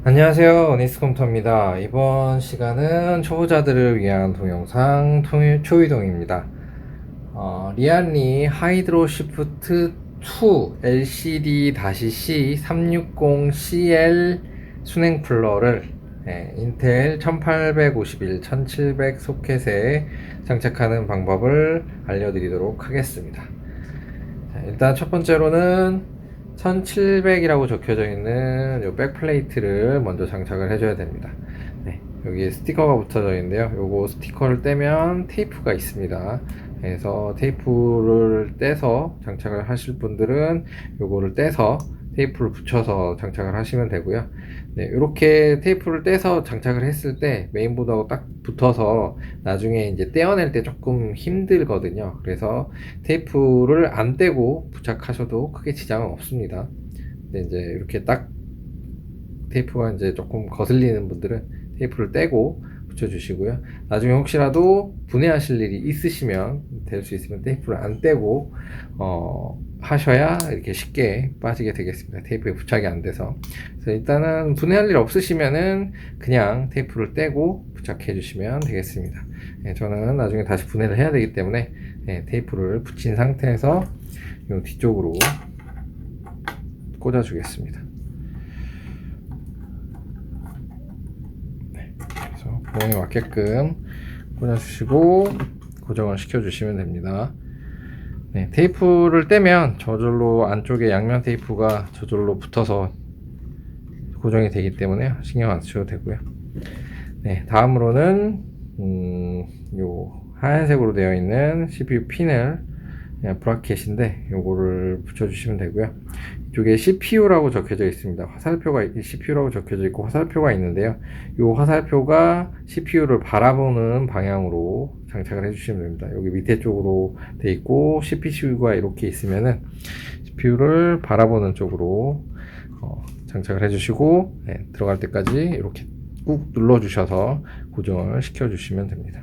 안녕하세요. 어니스컴퓨터입니다. 이번 시간은 초보자들을 위한 동영상 초이동입니다. 리안리 하이드로 시프트 2 LCD-C 360CL 순행 쿨러를 인텔 1851, 1700 소켓에 장착하는 방법을 알려드리도록 하겠습니다. 자, 일단 첫 번째로는 1700이라고 적혀져 있는 요 백플레이트를 먼저 장착을 해줘야 됩니다. 네, 여기에 스티커가 붙어져 있는데요. 요거 스티커를 떼면 테이프가 있습니다. 그래서 테이프를 떼서 장착을 하실 분들은 요거를 떼서 테이프를 붙여서 장착을 하시면 되고요. 네, 이렇게 테이프를 떼서 장착을 했을 때 메인보드하고 딱 붙어서 나중에 이제 떼어낼 때 조금 힘들거든요. 그래서 테이프를 안 떼고 부착하셔도 크게 지장은 없습니다. 근데 이제 이렇게 딱 테이프가 이제 조금 거슬리는 분들은 테이프를 떼고 붙여주시고요. 나중에 혹시라도 분해하실 일이 있으시면 될 수 있으면 테이프를 안 떼고 하셔야 이렇게 쉽게 빠지게 되겠습니다. 테이프에 부착이 안 돼서. 그래서 일단은 분해할 일 없으시면은 그냥 테이프를 떼고 부착해 주시면 되겠습니다. 저는 나중에 다시 분해를 해야 되기 때문에 테이프를 붙인 상태에서 이 뒤쪽으로 꽂아 주겠습니다. 그래서 구멍에 맞게끔 꽂아주시고 고정을 시켜주시면 됩니다. 네, 테이프를 떼면 저절로 안쪽에 양면 테이프가 저절로 붙어서 고정이 되기 때문에 신경 안 쓰셔도 되고요. 네, 다음으로는 요 하얀색으로 되어 있는 CPU 핀을 브라켓인데 요거를 붙여주시면 되고요. 이쪽에 CPU라고 적혀져 있습니다. 화살표가 CPU라고 적혀져 있고 화살표가 있는데요. 이 화살표가 CPU를 바라보는 방향으로 장착을 해주시면 됩니다. 여기 밑에 쪽으로 돼 있고 CPU가 이렇게 있으면은 CPU를 바라보는 쪽으로 장착을 해주시고 들어갈 때까지 이렇게 꾹 눌러 주셔서 고정을 시켜 주시면 됩니다.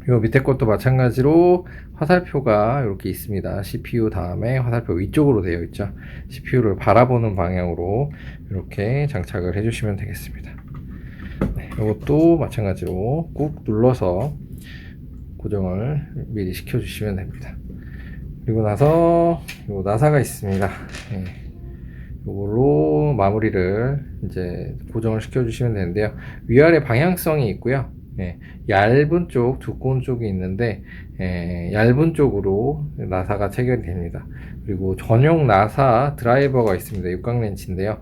요 밑에 것도 마찬가지로 화살표가 이렇게 있습니다. CPU 다음에 화살표 위쪽으로 되어 있죠. CPU를 바라보는 방향으로 이렇게 장착을 해주시면 되겠습니다. 네, 이것도 마찬가지로 꾹 눌러서 고정을 미리 시켜주시면 됩니다. 그리고 나서 요 나사가 있습니다. 네, 이걸로 마무리를 이제 고정을 시켜주시면 되는데요. 위아래 방향성이 있고요. 얇은 쪽, 두꺼운 쪽이 있는데 얇은 쪽으로 나사가 체결이 됩니다. 그리고 전용 나사 드라이버가 있습니다. 육각 렌치인데요.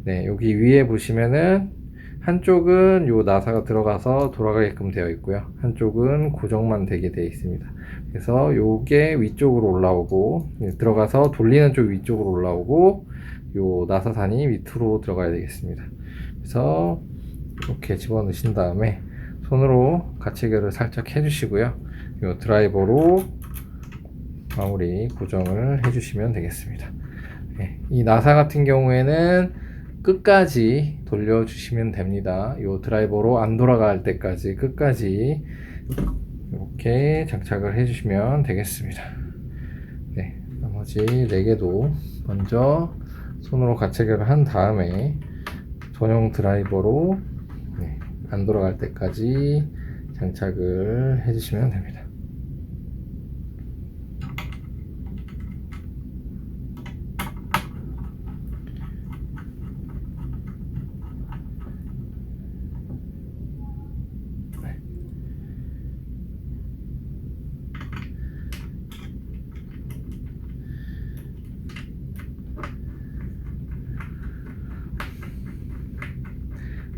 네, 여기 위에 보시면은 한쪽은 요 나사가 들어가서 돌아가게끔 되어 있고요. 한쪽은 고정만 되게 되어 있습니다. 그래서 요게 위쪽으로 올라오고 들어가서 돌리는 쪽 위쪽으로 올라오고 요 나사산이 밑으로 들어가야 되겠습니다. 그래서 이렇게 집어넣으신 다음에 손으로 가치결을 살짝 해주시고요. 이 드라이버로 마무리 고정을 해주시면 되겠습니다. 이 나사 같은 경우에는 끝까지 돌려주시면 됩니다. 이 드라이버로 안 돌아갈 때까지 끝까지 이렇게 장착을 해주시면 되겠습니다. 네, 나머지 4개도 먼저 손으로 가체결을 한 다음에 전용 드라이버로 안 돌아갈 때까지 장착을 해주시면 됩니다.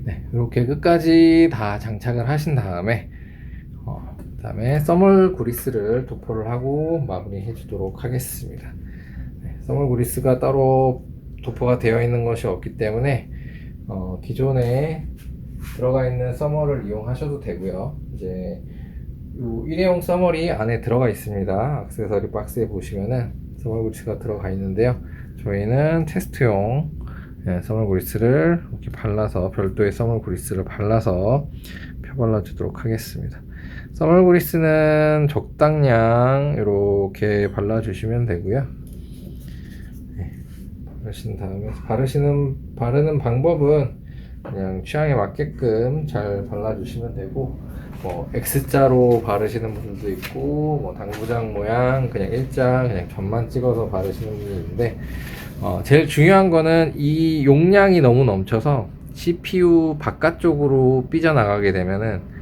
네, 이렇게 끝까지 다 장착을 하신 다음에 그다음에 써멀 그리스를 도포를 하고 마무리해 주도록 하겠습니다. 써멀 그리스가 따로 도포가 되어 있는 것이 없기 때문에 기존에 들어가 있는 써멀을 이용하셔도 되고요. 이제 요 일회용 써멀이 안에 들어가 있습니다. 액세서리 박스에 보시면은 써멀 그리스가 들어가 있는데요. 저희는 테스트용 써멀 그리스를 이렇게 발라서 별도의 써멀 그리스를 발라서 펴발라 주도록 하겠습니다. 써멀 그리스는 적당량 이렇게 발라 주시면 되고요. 바르신 다음에 바르는 방법은 그냥 취향에 맞게끔 잘 발라주시면 되고, 뭐 X자로 바르시는 분들도 있고, 뭐 당구장 모양 그냥 일자 그냥 점만 찍어서 바르시는 분이 있는데, 제일 중요한 거는 이 용량이 너무 넘쳐서 CPU 바깥쪽으로 삐져나가게 되면은,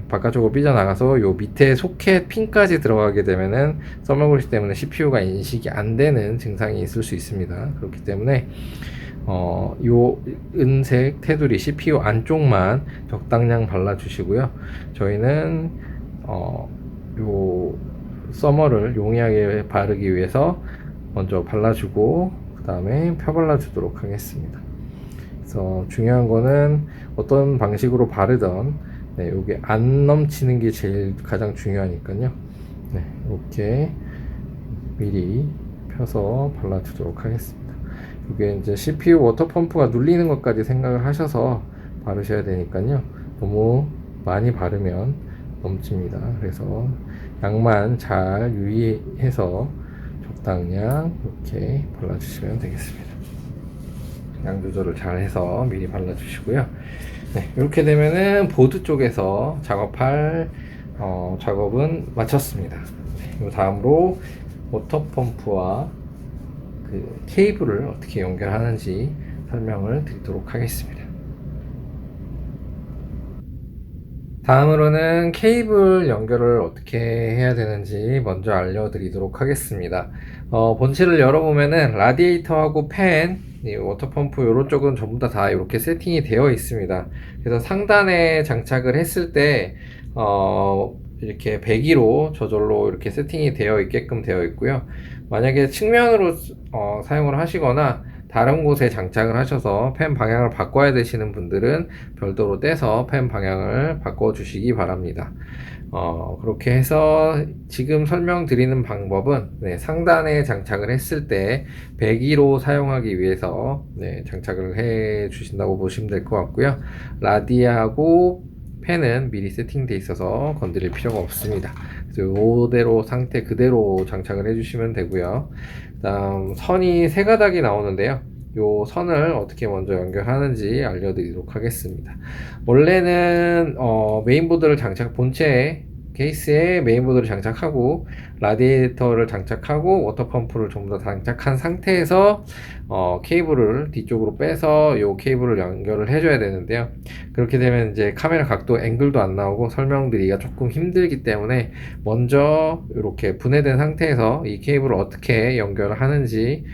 바깥쪽으로 삐져나가서 요 밑에 소켓 핀까지 들어가게 되면은 써머글씨 때문에 CPU가 인식이 안 되는 증상이 있을 수 있습니다. 그렇기 때문에 요 은색 테두리 CPU 안쪽만 적당량 발라주시고요. 저희는 요 써머를 용이하게 바르기 위해서 먼저 발라주고 그 다음에 펴 발라주도록 하겠습니다. 그래서 중요한 거는 어떤 방식으로 바르던 요게 안 넘치는 게 제일 가장 중요하니까요. 이렇게 미리 펴서 발라주도록 하겠습니다. 이게 이제 CPU 워터 펌프가 눌리는 것까지 생각을 하셔서 바르셔야 되니까요. 너무 많이 바르면 넘칩니다. 그래서 양만 잘 유의해서 적당량 이렇게 발라주시면 되겠습니다. 양 조절을 잘 해서 미리 발라주시고요. 이렇게 되면은 보드 쪽에서 작업할 작업은 마쳤습니다. 다음으로 워터 펌프와 그 케이블을 어떻게 연결하는지 설명을 드리도록 하겠습니다. 다음으로는 케이블 연결을 어떻게 해야 되는지 먼저 알려드리도록 하겠습니다. 본체를 열어보면은 라디에이터하고 팬, 워터펌프 요런 쪽은 전부 다 이렇게 세팅이 되어 있습니다. 그래서 상단에 장착을 했을 때 이렇게 배기로 저절로 이렇게 세팅이 되어 있게끔 되어 있고요. 만약에 측면으로 사용을 하시거나 다른 곳에 장착을 하셔서 팬 방향을 바꿔야 되시는 분들은 별도로 떼서 팬 방향을 바꿔 주시기 바랍니다. 그렇게 해서 지금 설명드리는 방법은 상단에 장착을 했을 때 배기로 사용하기 위해서 장착을 해 주신다고 보시면 될 것 같고요. 라디하고 팬은 미리 세팅되어 있어서 건드릴 필요가 없습니다. 그래서 이대로 상태 그대로 장착을 해주시면 되고요. 다음 선이 세 가닥이 나오는데요. 요 선을 어떻게 먼저 연결하는지 알려드리도록 하겠습니다. 원래는 메인보드를 본체 케이스에 메인보드를 장착하고 라디에이터를 장착하고 워터펌프를 전부 다 장착한 상태에서 케이블을 뒤쪽으로 빼서 요 케이블을 연결을 해줘야 되는데요. 그렇게 되면 이제 카메라 각도 앵글도 안 나오고 설명드리기가 조금 힘들기 때문에 먼저 이렇게 분해된 상태에서 이 케이블을 어떻게 연결을 하는지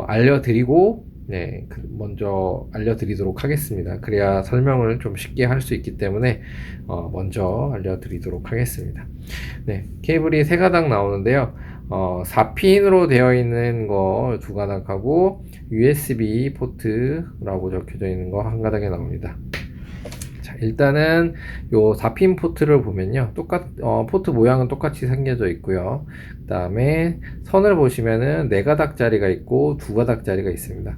알려드리고 먼저 알려드리도록 하겠습니다. 그래야 설명을 좀 쉽게 할 수 있기 때문에 먼저 알려드리도록 하겠습니다. 케이블이 세 가닥 나오는데요. 4핀으로 되어 있는 거 두 가닥하고 USB 포트라고 적혀져 있는 거 한 가닥에 나옵니다. 자, 일단은 요 4핀 포트를 보면요. 포트 모양은 똑같이 생겨져 있고요. 그 다음에 선을 보시면은 4가닥짜리가 있고 2가닥짜리가 있습니다.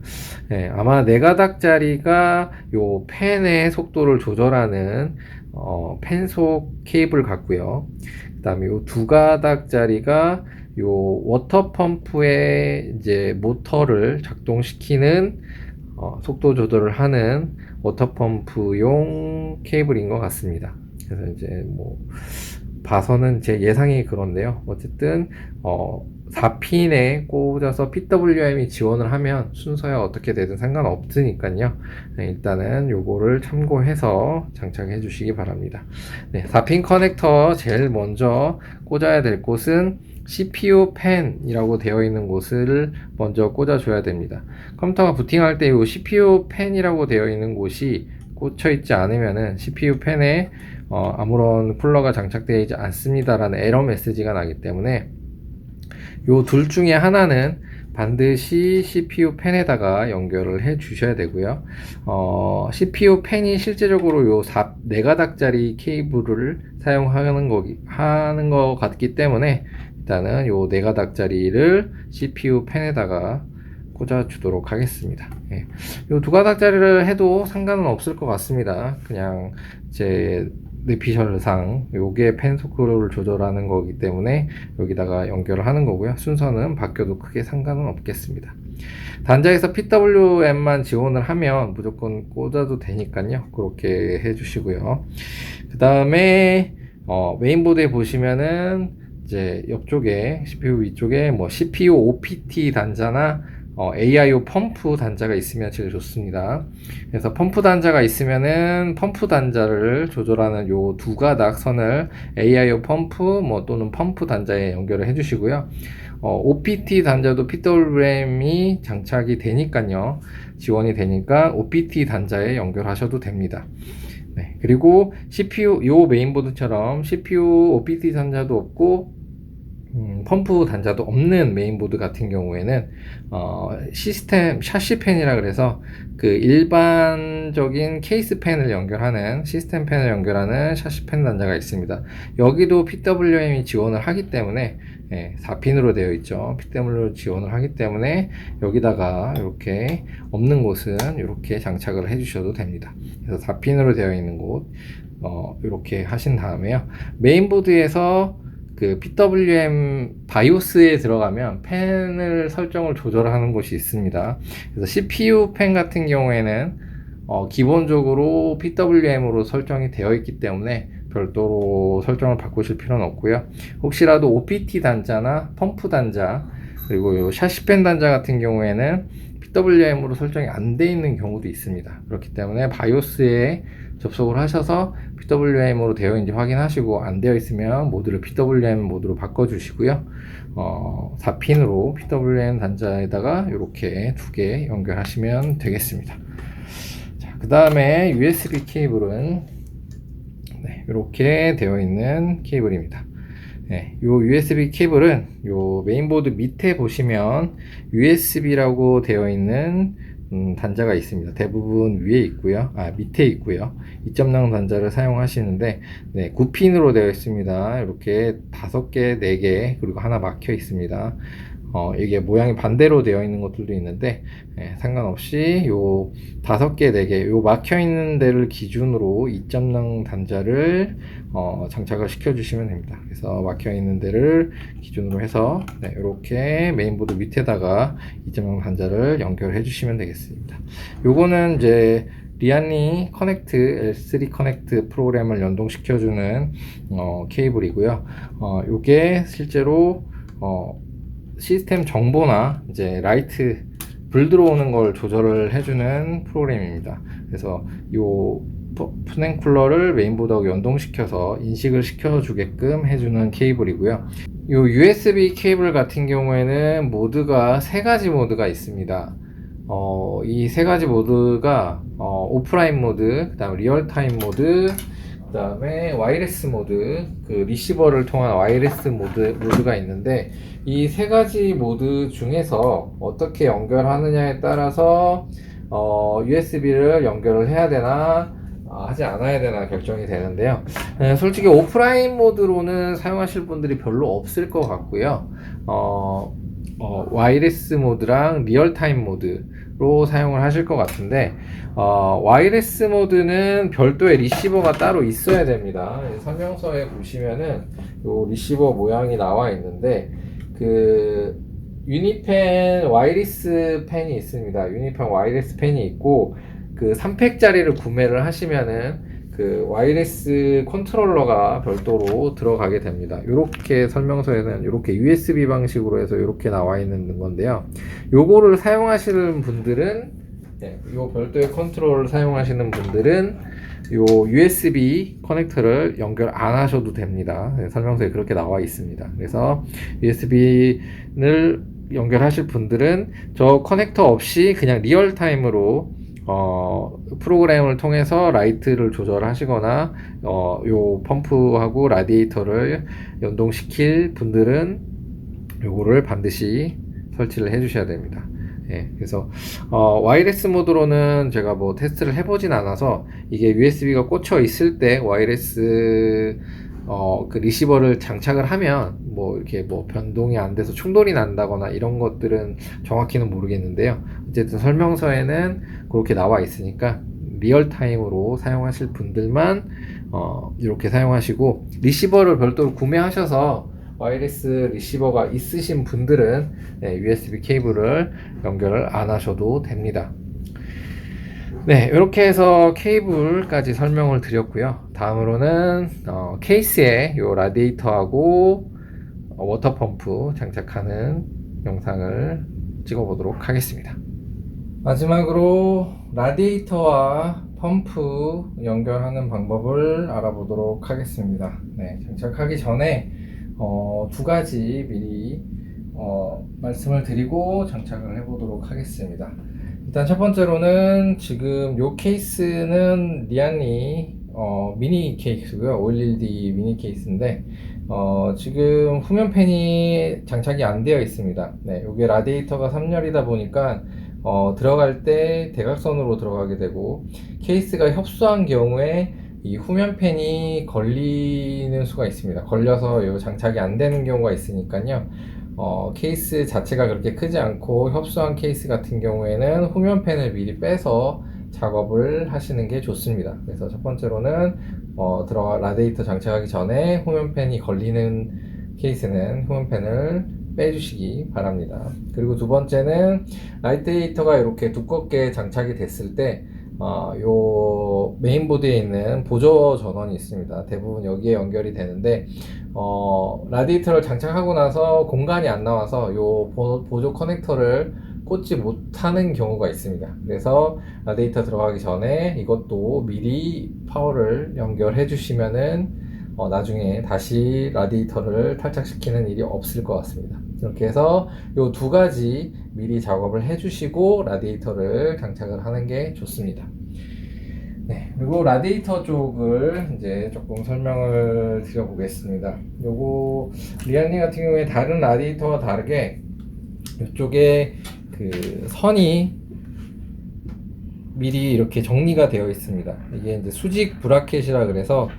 아마 4가닥짜리가 요 팬의 속도를 조절하는 팬속 케이블 같고요. 그 다음에 요 2가닥짜리가 요 워터 펌프의 이제 모터를 작동시키는 속도 조절을 하는 워터펌프용 케이블인 것 같습니다. 그래서 이제 뭐 봐서는 제 예상이 그런데요. 어쨌든 4핀에 꽂아서 PWM이 지원을 하면 순서에 어떻게 되든 상관없으니까요. 일단은 요거를 참고해서 장착해 주시기 바랍니다. 4핀 커넥터 제일 먼저 꽂아야 될 곳은 CPU 팬이라고 되어 있는 곳을 먼저 꽂아줘야 됩니다. 컴퓨터가 부팅할 때 이 CPU 팬이라고 되어 있는 곳이 꽂혀 있지 않으면은 CPU 팬에 아무런 쿨러가 장착되어 있지 않습니다라는 에러 메시지가 나기 때문에 요 둘 중에 하나는 반드시 CPU 팬에다가 연결을 해 주셔야 되고요. CPU 팬이 실제적으로 요 4가닥짜리 케이블을 사용하는 것 같기 때문에 일단은 요 4가닥짜리를 CPU 팬에다가 꽂아 주도록 하겠습니다. 요 2가닥짜리를 해도 상관은 없을 것 같습니다. 그냥 제 뇌피셜상 요게 팬 속도를 조절하는 거기 때문에 여기다가 연결을 하는 거고요. 순서는 바뀌어도 크게 상관은 없겠습니다. 단자에서 PWM만 지원을 하면 무조건 꽂아도 되니까요. 그렇게 해주시고요. 그 다음에 메인보드에 보시면은 이제 옆쪽에 CPU 위쪽에 뭐 CPU OPT 단자나 AIO 펌프 단자가 있으면 제일 좋습니다. 그래서 펌프 단자가 있으면은 펌프 단자를 조절하는 요 두 가닥 선을 AIO 펌프 뭐 또는 펌프 단자에 연결을 해주시고요. OPT 단자도 PWM이 장착이 되니까요. 지원이 되니까 OPT 단자에 연결하셔도 됩니다. 네, 그리고 CPU 요 메인보드처럼 CPU OPT 단자도 없고 펌프 단자도 없는 메인보드 같은 경우에는 시스템 샤시 팬이라 그래서 그 일반적인 케이스 팬을 연결하는 시스템 팬을 연결하는 샤시 팬 단자가 있습니다. 여기도 PWM이 지원을 하기 때문에 4핀으로 되어 있죠. PWM 지원을 하기 때문에 여기다가 이렇게 없는 곳은 이렇게 장착을 해 주셔도 됩니다. 그래서 4핀으로 되어 있는 곳 이렇게 하신 다음에요. 메인보드에서 그 PWM 바이오스에 들어가면 팬을 설정을 조절하는 곳이 있습니다. 그래서 CPU 팬 같은 경우에는 기본적으로 PWM으로 설정이 되어 있기 때문에 별도로 설정을 바꾸실 필요는 없고요. 혹시라도 OPT 단자나 펌프 단자 그리고 요 샤시 팬 단자 같은 경우에는 PWM으로 설정이 안 돼 있는 경우도 있습니다. 그렇기 때문에 바이오스에 접속을 하셔서 PWM으로 되어 있는지 확인하시고 안 되어 있으면 모드를 PWM 모드로 바꿔주시고요. 4핀으로 PWM 단자에다가 이렇게 두 개 연결하시면 되겠습니다. 자, 그 다음에 USB 케이블은 이렇게 되어 있는 케이블입니다. 네, 요 USB 케이블은 요 메인보드 밑에 보시면 USB라고 되어 있는 단자가 있습니다. 대부분 위에 있고요. 밑에 있고요. 2.0 단자를 사용하시는데 9핀으로 되어 있습니다. 이렇게 5개, 4개 그리고 하나 막혀 있습니다. 이게 모양이 반대로 되어 있는 것들도 있는데 상관없이 요 5개, 4개 요 막혀 있는 데를 기준으로 2.0 단자를 장착을 시켜 주시면 됩니다. 그래서 막혀 있는 데를 기준으로 해서 이렇게 메인보드 밑에다가 2.0 단자를 연결해 주시면 되겠습니다. 요거는 이제 리안리 커넥트 L3 커넥트 프로그램을 연동시켜주는 케이블이고요. 요게 실제로 시스템 정보나 이제 라이트 불 들어오는 걸 조절을 해주는 프로그램입니다. 그래서 요 푸냉 쿨러를 메인보드하고 연동시켜서 인식을 시켜주게끔 해주는 케이블이고요. 요 USB 케이블 같은 경우에는 모드가 3가지 모드가 있습니다. 이 3가지 모드가 오프라인 모드, 그 다음 리얼타임 모드, 그 다음에 와이어리스 모드, 그 리시버를 통한 와이어리스 모드가 있는데 이 3가지 모드 중에서 어떻게 연결하느냐에 따라서 USB를 연결을 해야 되나 하지 않아야 되나 결정이 되는데요. 솔직히 오프라인 모드로는 사용하실 분들이 별로 없을 것 같고요. 와이어리스 모드랑 리얼타임 모드로 사용을 하실 것 같은데 와이어리스 모드는 별도의 리시버가 따로 있어야 됩니다. 설명서에 보시면은 요 리시버 모양이 나와 있는데 그 유니펜 와이어리스 펜이 있습니다. 유니펜 와이어리스 펜이 있고 그 3팩짜리를 구매를 하시면은 그 와이어리스 컨트롤러가 별도로 들어가게 됩니다. 이렇게 설명서에는 이렇게 USB 방식으로 해서 이렇게 나와 있는 건데요. 요거를 사용하시는 분들은 요 별도의 컨트롤을 사용하시는 분들은 요 USB 커넥터를 연결 안 하셔도 됩니다. 설명서에 그렇게 나와 있습니다. 그래서 USB를 연결하실 분들은 저 커넥터 없이 그냥 리얼타임으로 프로그램을 통해서 라이트를 조절하시거나 요 펌프하고 라디에이터를 연동시킬 분들은 요거를 반드시 설치를 해 주셔야 됩니다. 그래서 와이어리스 모드로는 제가 뭐 테스트를 해보진 않아서 이게 USB가 꽂혀 있을 때 와이어리스 그 리시버를 장착을 하면 뭐 이렇게 뭐 변동이 안 돼서 충돌이 난다거나 이런 것들은 정확히는 모르겠는데요. 어쨌든 설명서에는 그렇게 나와 있으니까 리얼타임으로 사용하실 분들만 이렇게 사용하시고 리시버를 별도로 구매하셔서 와이어리스 리시버가 있으신 분들은 USB 케이블을 연결을 안 하셔도 됩니다. 네, 이렇게 해서 케이블까지 설명을 드렸고요. 다음으로는 케이스에 요 라디에이터하고 워터펌프 장착하는 영상을 찍어 보도록 하겠습니다. 마지막으로 라디에이터와 펌프 연결하는 방법을 알아보도록 하겠습니다. 네, 장착하기 전에 두 가지 미리 말씀을 드리고 장착을 해보도록 하겠습니다. 일단 첫 번째로는 지금 요 케이스는 리안리 미니 케이스고요. 511D 미니 케이스인데 지금 후면 팬이 장착이 안 되어 있습니다. 네, 요게 라디에이터가 3열이다 보니까 들어갈 때 대각선으로 들어가게 되고 케이스가 협소한 경우에 이 후면 팬이 걸리는 수가 있습니다. 걸려서 요 장착이 안 되는 경우가 있으니까요. 케이스 자체가 그렇게 크지 않고 협소한 케이스 같은 경우에는 후면 팬을 미리 빼서 작업을 하시는 게 좋습니다. 그래서 첫 번째로는 라디에이터 장착하기 전에 후면 팬이 걸리는 케이스는 후면 팬을 빼주시기 바랍니다. 그리고 두 번째는 라디에이터가 이렇게 두껍게 장착이 됐을 때 요 메인보드에 있는 보조 전원이 있습니다. 대부분 여기에 연결이 되는데 라디에이터를 장착하고 나서 공간이 안 나와서 요 보조 커넥터를 꽂지 못하는 경우가 있습니다. 그래서 라디에이터 들어가기 전에 이것도 미리 파워를 연결해 주시면은 나중에 다시 라디에이터를 탈착시키는 일이 없을 것 같습니다. 이렇게 해서 요 두 가지 미리 작업을 해 주시고 라디에이터를 장착을 하는 게 좋습니다. 네, 그리고 라디에이터 쪽을 이제 조금 설명을 드려보겠습니다. 요거 리안리 같은 경우에 다른 라디에이터와 다르게 이쪽에 그 선이 미리 이렇게 정리가 되어 있습니다. 이게 이제 수직 브라켓이라 그래서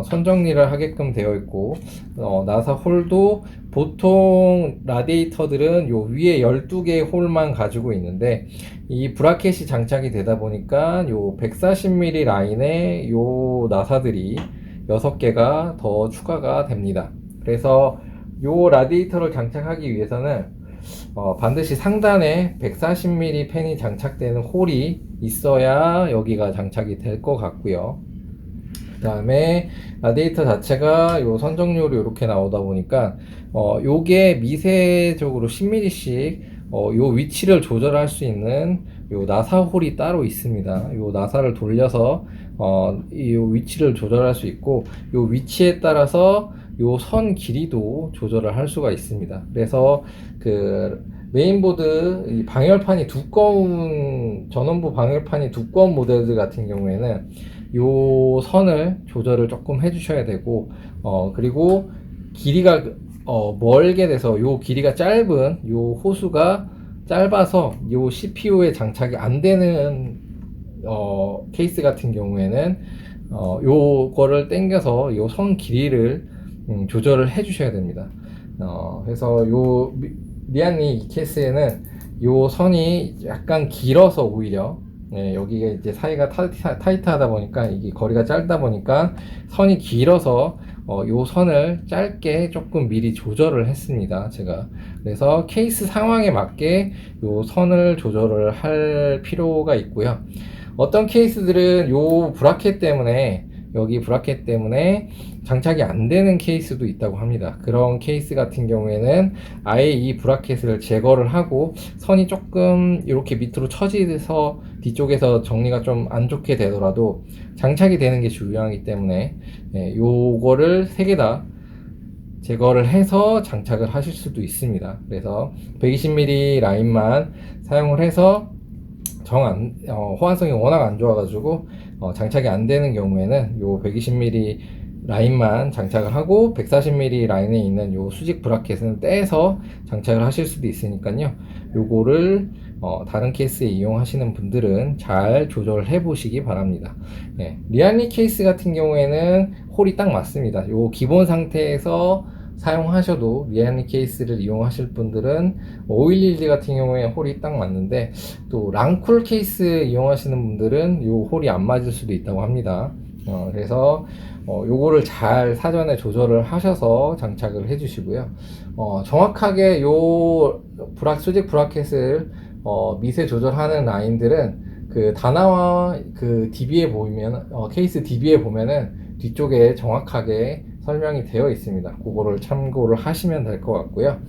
선 정리를 하게끔 되어 있고 나사 홀도 보통 라디에이터들은 요 위에 12개의 홀만 가지고 있는데 이 브라켓이 장착이 되다 보니까 요 140mm 라인에 요 나사들이 6개가 더 추가가 됩니다. 그래서 요 라디에이터를 장착하기 위해서는 반드시 상단에 140mm 팬이 장착되는 홀이 있어야 여기가 장착이 될 것 같고요. 그 다음에 라디에이터 자체가 요 선정료로 이렇게 나오다 보니까 요게 미세적으로 10mm씩 요 위치를 조절할 수 있는 요 나사 홀이 따로 있습니다. 요 나사를 돌려서 이 위치를 조절할 수 있고 요 위치에 따라서 요 선 길이도 조절을 할 수가 있습니다. 그래서 그 메인보드 이 방열판이 두꺼운 전원부 방열판이 두꺼운 모델들 같은 경우에는 요 선을 조절을 조금 해주셔야 되고 그리고 길이가 멀게 돼서 요 길이가 짧은 요 호수가 짧아서 요 CPU에 장착이 안 되는 케이스 같은 경우에는 요거를 당겨서 요 선 길이를 조절을 해 주셔야 됩니다. 그래서 요 리안리 이 케이스에는 요 선이 약간 길어서 오히려 여기가 이제 사이가 타이트하다 보니까 이게 거리가 짧다 보니까 선이 길어서 요 선을 짧게 조금 미리 조절을 했습니다. 제가 그래서 케이스 상황에 맞게 요 선을 조절을 할 필요가 있고요. 어떤 케이스들은 요 브라켓 때문에 여기 브라켓 때문에 장착이 안 되는 케이스도 있다고 합니다. 그런 케이스 같은 경우에는 아예 이 브라켓을 제거를 하고 선이 조금 이렇게 밑으로 처지서 뒤쪽에서 정리가 좀 안 좋게 되더라도 장착이 되는 게 중요하기 때문에 요거를 3개 다 제거를 해서 장착을 하실 수도 있습니다. 그래서 120mm 라인만 사용을 해서 호환성이 워낙 안 좋아가지고 장착이 안 되는 경우에는 요 120mm 라인만 장착을 하고 140mm 라인에 있는 요 수직 브라켓은 떼서 장착을 하실 수도 있으니까요. 요거를 다른 케이스에 이용하시는 분들은 잘 조절을 해 보시기 바랍니다. 리안리 케이스 같은 경우에는 홀이 딱 맞습니다. 요 기본 상태에서 사용하셔도 리안리 케이스를 이용하실 분들은 511D 같은 경우에 홀이 딱 맞는데 또 랑쿨 케이스 이용하시는 분들은 요 홀이 안 맞을 수도 있다고 합니다. 그래서 요거를 잘 사전에 조절을 하셔서 장착을 해 주시고요. 정확하게 요 수직 브라켓을 미세 조절하는 라인들은 그 다나와 그 DB에 보면 케이스 DB에 보면은 뒤쪽에 정확하게 설명이 되어 있습니다. 그거를 참고를 하시면 될 것 같고요.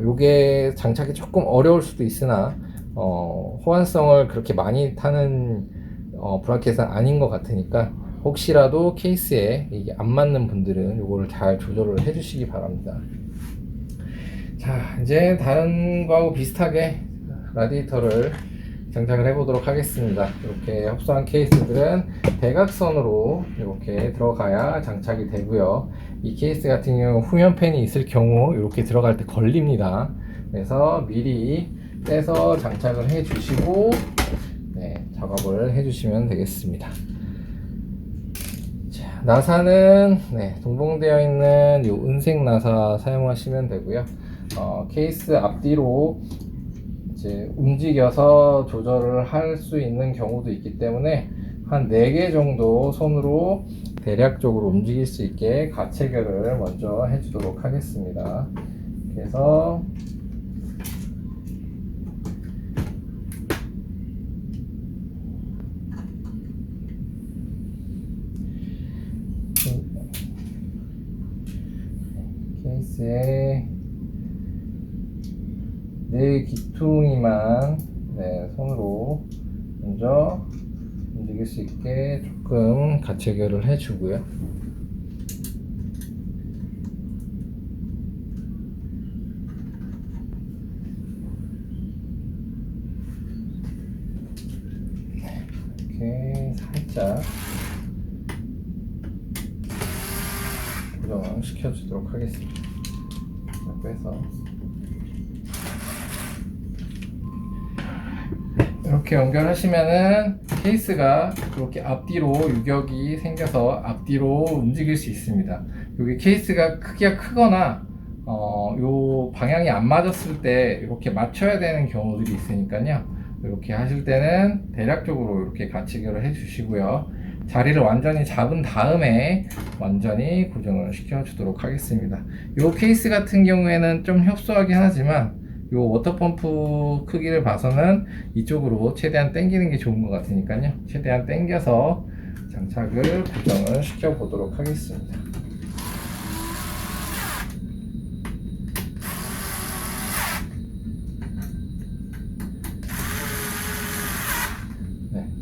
요게 장착이 조금 어려울 수도 있으나 호환성을 그렇게 많이 타는 브라켓은 아닌 것 같으니까 혹시라도 케이스에 이게 안 맞는 분들은 요거를 잘 조절을 해 주시기 바랍니다. 자, 이제 다른 거하고 비슷하게 라디에이터를 장착을 해 보도록 하겠습니다. 이렇게 협소한 케이스들은 대각선으로 이렇게 들어가야 장착이 되고요. 이 케이스 같은 경우 후면 팬이 있을 경우 이렇게 들어갈 때 걸립니다. 그래서 미리 떼서 장착을 해 주시고 작업을 해 주시면 되겠습니다. 자, 나사는 동봉되어 있는 요 은색 나사 사용하시면 되고요. 케이스 앞뒤로 이제 움직여서 조절을 할 수 있는 경우도 있기 때문에 한 4개 정도 손으로 대략적으로 움직일 수 있게 가체결을 먼저 해주도록 하겠습니다. 그래서 케이스에 네 귀퉁이만 손으로 먼저 움직일 수 있게 조금 가체결을 해주고요. 이렇게 살짝 고정을 시켜주도록 하겠습니다. 빼서 이렇게 연결하시면은 케이스가 그렇게 앞뒤로 유격이 생겨서 앞뒤로 움직일 수 있습니다. 여기 케이스가 크기가 크거나 요 방향이 안 맞았을 때 이렇게 맞춰야 되는 경우들이 있으니까요. 이렇게 하실 때는 대략적으로 이렇게 가치결을 해 주시고요. 자리를 완전히 잡은 다음에 완전히 고정을 시켜 주도록 하겠습니다. 요 케이스 같은 경우에는 좀 협소하긴 하지만 요 워터펌프 크기를 봐서는 이쪽으로 최대한 당기는 게 좋은 것 같으니까요. 최대한 당겨서 장착을 고정을 시켜 보도록 하겠습니다.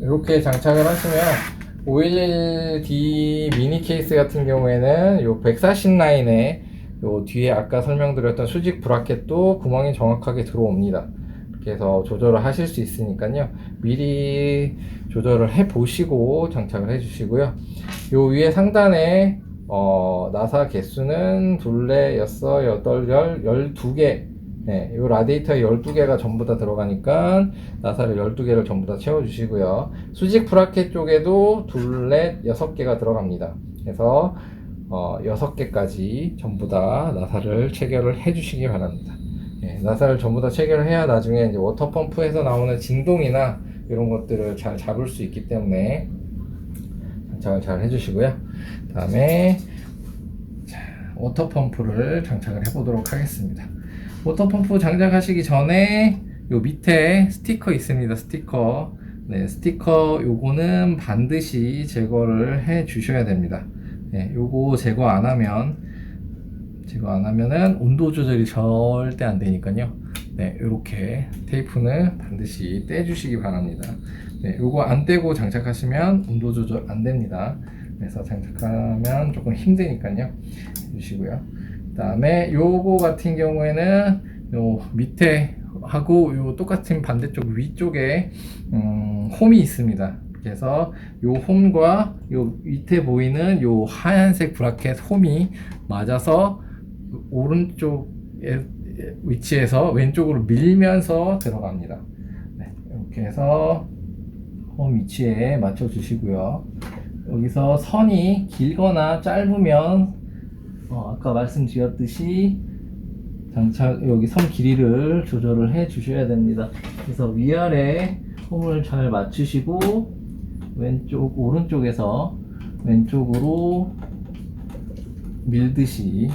이렇게 장착을 하시면 511D 미니 케이스 같은 경우에는 요 140 라인에 요 뒤에 아까 설명드렸던 수직 브라켓도 구멍이 정확하게 들어옵니다. 그래서 조절을 하실 수 있으니까요. 미리 조절을 해 보시고 장착을 해 주시고요. 요 위에 상단에 나사 개수는 둘레, 여섯, 여덟, 12개. 요 라디에이터에 12개가 전부 다 들어가니까 나사를 12개를 전부 다 채워 주시고요. 수직 브라켓 쪽에도 둘레, 6개가 들어갑니다. 그래서 6개까지 전부 다 나사를 체결을 해 주시기 바랍니다. 나사를 전부 다 체결을 해야 나중에 이제 워터펌프에서 나오는 진동이나 이런 것들을 잘 잡을 수 있기 때문에 장착을 잘 해주시고요. 그 다음에 워터펌프를 장착을 해 보도록 하겠습니다. 워터펌프 장착하시기 전에 요 밑에 스티커 있습니다. 스티커. 스티커 요거는 반드시 제거를 해 주셔야 됩니다. 요거 제거 안 하면은 온도 조절이 절대 안 되니까요. 요렇게 테이프는 반드시 떼 주시기 바랍니다. 요거 안 떼고 장착하시면 온도 조절 안 됩니다. 그래서 장착하면 조금 힘드니까요. 해주시고요. 그 다음에 요거 같은 경우에는 요 밑에 하고 요 똑같은 반대쪽 위쪽에 홈이 있습니다. 그래서 요 홈과 요 밑에 보이는 요 하얀색 브라켓 홈이 맞아서 오른쪽 위치에서 왼쪽으로 밀면서 들어갑니다. 이렇게 해서 홈 위치에 맞춰 주시고요. 여기서 선이 길거나 짧으면 아까 말씀드렸듯이 장착 여기 선 길이를 조절을 해 주셔야 됩니다. 그래서 위아래 홈을 잘 맞추시고 왼쪽 오른쪽에서 왼쪽으로 밀듯이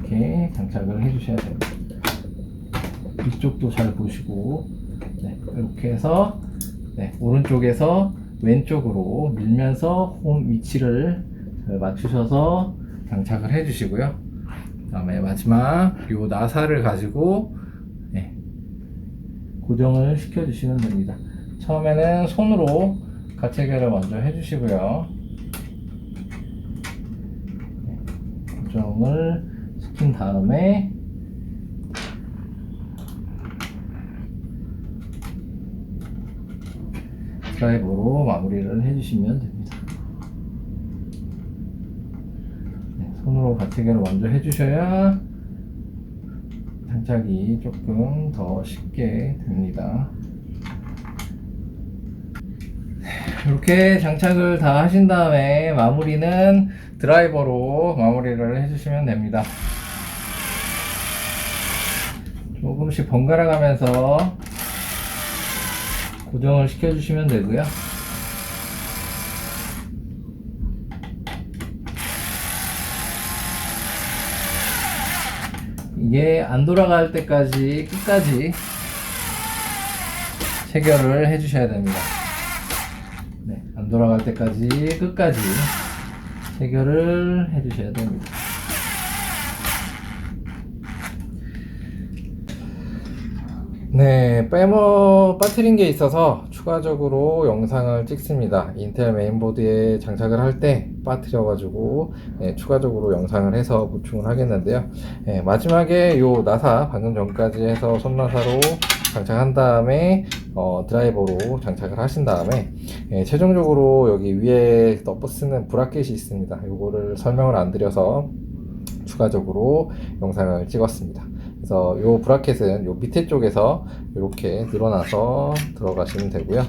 이렇게 장착을 해주셔야 됩니다. 이쪽도 잘 보시고, 네, 이렇게 해서 오른쪽에서 왼쪽으로 밀면서 홈 위치를 잘 맞추셔서 장착을 해주시고요. 그 다음에 마지막 요 나사를 가지고 고정을 시켜주시면 됩니다. 처음에는 손으로 가체결을 먼저 해주시고요. 고정을 시킨 다음에 드라이버로 마무리를 해주시면 됩니다. 손으로 가체결을 먼저 해주셔야 장착이 조금 더 쉽게 됩니다. 이렇게 장착을 다 하신 다음에 마무리는 드라이버로 마무리를 해주시면 됩니다. 조금씩 번갈아 가면서 고정을 시켜주시면 되고요. 이게 안 돌아갈 때까지 끝까지 체결을 해주셔야 됩니다. 네, 안 돌아갈 때까지 끝까지 체결을 해주셔야 됩니다. 네, 빠뜨린 게 있어서 추가적으로 영상을 찍습니다. 인텔 메인보드에 장착을 할 때 빠뜨려가지고 추가적으로 영상을 해서 보충을 하겠는데요. 마지막에 요 나사 방금 전까지 해서 손나사로 장착한 다음에 드라이버로 장착을 하신 다음에 최종적으로 여기 위에 쓰는 브라켓이 있습니다. 요거를 설명을 안 드려서 추가적으로 영상을 찍었습니다. 그래서 요 브라켓은 요 밑에 쪽에서 이렇게 늘어나서 들어가시면 되고요.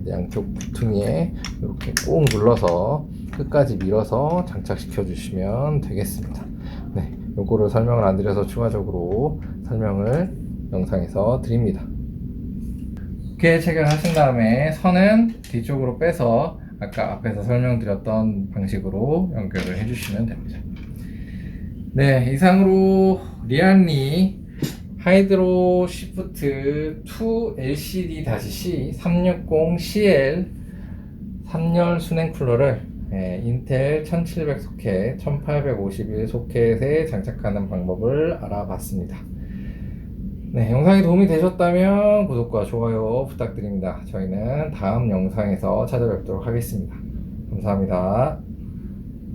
양쪽 부퉁이에 이렇게 꾹 눌러서 끝까지 밀어서 장착시켜 주시면 되겠습니다. 네, 요거를 설명을 안 드려서 추가적으로 설명을 영상에서 드립니다. 이렇게 체결하신 다음에 선은 뒤쪽으로 빼서 아까 앞에서 설명드렸던 방식으로 연결을 해주시면 됩니다. 네, 이상으로 리안리 하이드로 시프트 2 LCD-C 360CL 3열 순행 쿨러를 인텔 1700 소켓, 1851 소켓에 장착하는 방법을 알아봤습니다. 네, 영상이 도움이 되셨다면 구독과 좋아요 부탁드립니다. 저희는 다음 영상에서 찾아뵙도록 하겠습니다. 감사합니다.